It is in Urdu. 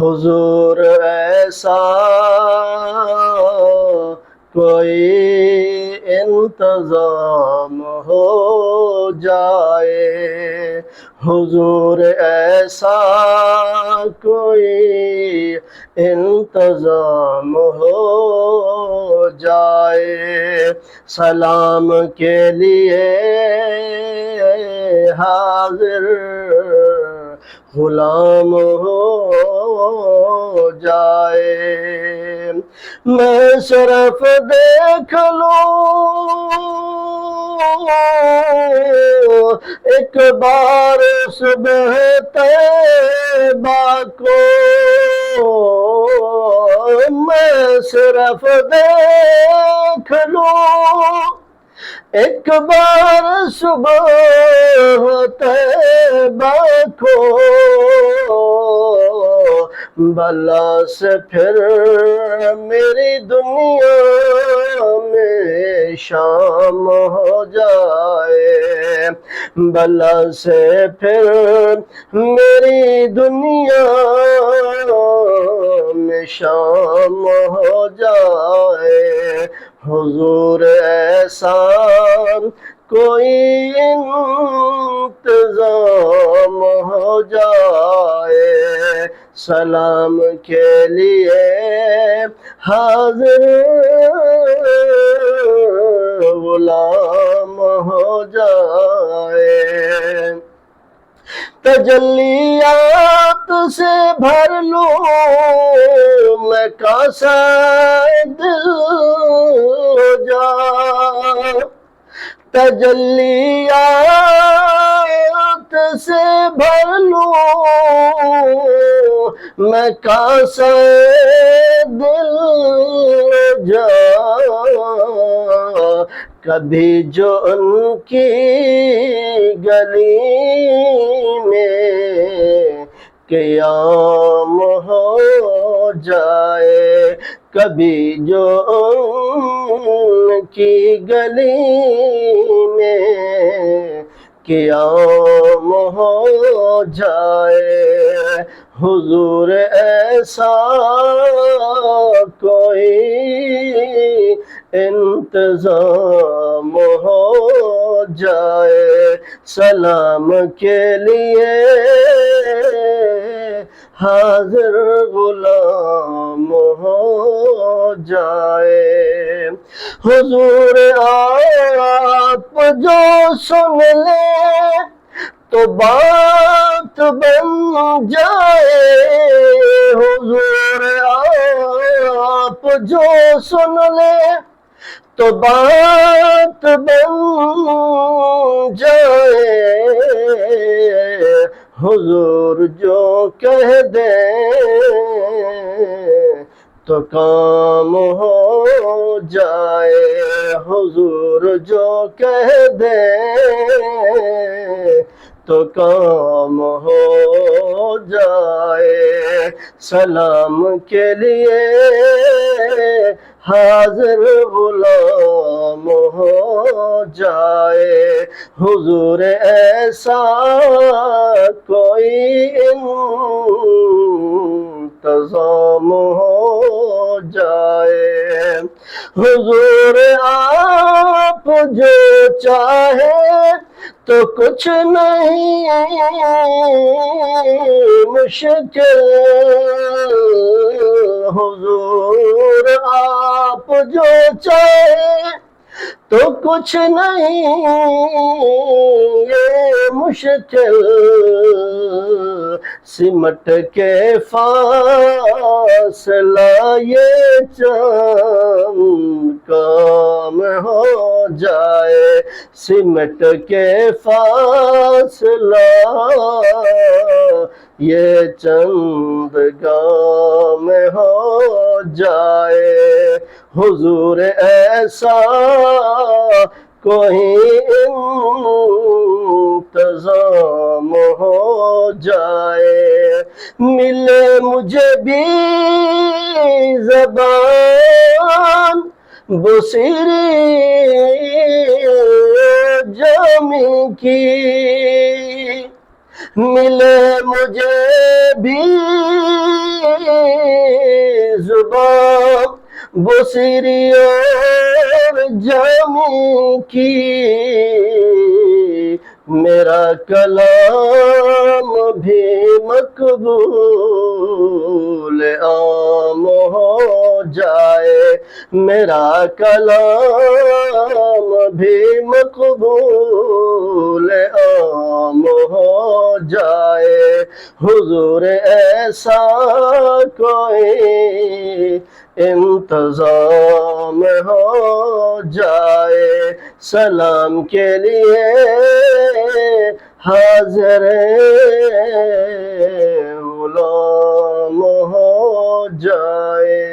حضور ایسا کوئی انتظام ہو جائے، حضور ایسا کوئی انتظام ہو جائے، سلام کے لیے حاضر غلام ہو جائے۔ میں صرف دیکھ لوں ایک بار صبح طیبہ کو، میں صرف دیکھ لوں ایک بار صبح طیبہ کو، بھلا سے پھر میری دنیا میں شام ہو جائے، بھلا سے پھر میری دنیا میں شام ہو جائے، حضور ایسا کوئی انتظام ہو جائے، سلام کے لیے حاضر غلام ہو جائے۔ تجلیات سے بھر لوں میں کاسہ دل جا، تجلیات سے بھر لوں میں کاسہ دل جا، کبھی جو ان کی گلی میں قیام ہو جائے، کبھی جو ان کی گلی میں قیام ہو جائے، حضور ایسا کوئی انتظام ہو جائے، سلام کے لیے حاضر غلام ہو جائے۔ حضور آپ جو سن لیں تو بات بن جائے، حضور آپ جو سن لیں تو بات بن جائے، حضور جو کہہ دیں تو کام ہو جائے، حضور جو کہہ دیں تو کام ہو جائے، سلام کے لیے حاضر غلام ہو جائے، حضور ایسا کوئی انتظام ہو جائے، حضور آپ جو چاہے تو کچھ نہیں مشکل، حضور آپ جو چاہے تو کچھ نہیں یہ مشکل، سمٹ کے فاصلہ یہ چند کام ہو جائے، سمٹ کے فاصلہ یہ چند گام ہو جائے، حضور ایسا کوئی انتظام ہو جائے، ملے مجھے بھی زبان بصیری جامی کی، ملے مجھے بھی زبان بصیری اور جامی کی میرا کلام بھی مقبول عام ہو جائے میرا کلام بھی مقبول عام ہو جائے حضور ایسا کوئی انتظام ہو جائے سلام کے لیے حاضر غلام ہو جائے